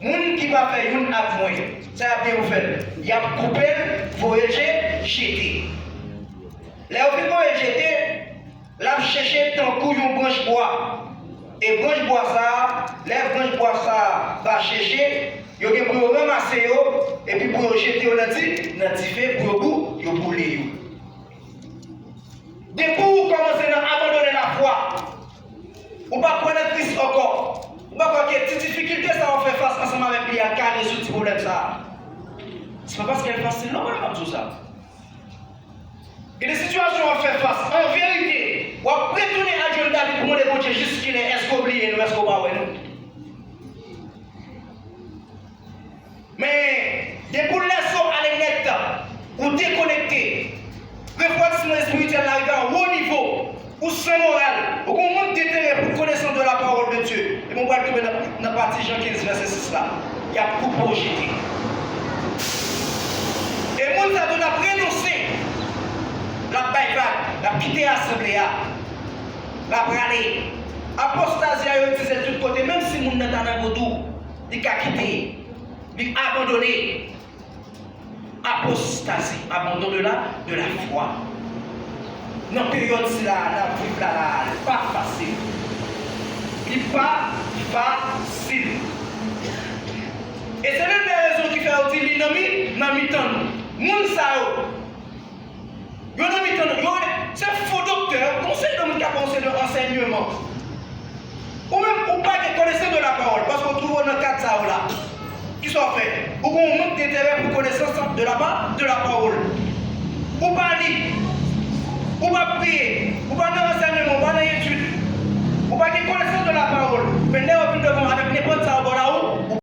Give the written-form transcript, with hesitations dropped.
Moun qui va faire une à moins, ça a bien fait. Il a coupé, voyager, jeter. Là, au final, jeter, là, chercher tant couillon branche bois. Et branche bois ça, les branches bois ça, va chercher, il y a pour ramasser, et puis pour jeter dans le fait pour vous, il brûler. Depuis que vous commencez à abandonner la foi, ou pas connaître Christ encore, ou pas croire que les difficultés ça va faire face ensemble avec lui à carrer sur ce problème ça. C'est pas parce qu'elle est facile, non, on tout ça. Et les situations on fait face, en vérité, on va retourner à Dieu David pour demander Dieu jusqu'il est, est-ce qu'on oublie nous, est-ce qu'on va nous. Mais, dès pour laisser aller net, ou déconnecter, réflexion spirituelle arrive à un haut niveau, ou sans moral, ou qu'on manque d'intérêt pour connaissance de la parole de Dieu. Et on va trouver dans la partie Jean 15, verset 6 là, il y a beaucoup de jeter. Et mon ça doit renoncer. La bypass, la quitter l'assemblée, la braler. Apostasie, il disait de tout côté, même si mon n'est pas dans le dos, il a quitté, il a abandonné. Apostasie, abandon de la foi. Dans la période là, la vie là, pas facile. Il n'est pas facile. Et c'est l'une des raisons qui fait aussi l'inami dans le temps. Moun sao. C'est faux docteur, conseil de mon conseil de renseignement. Ou même ou pas de connaissance de la parole, parce qu'on trouve dans le cadre ça là. Qui sont faits. Ou qu'on manque d'intérêt pour connaissance de la parole. Ou pas lire, ou pas prier, ou pas de renseignement, ou pas d'études, ou pas de connaissance de la parole. Mais là on vient devant avec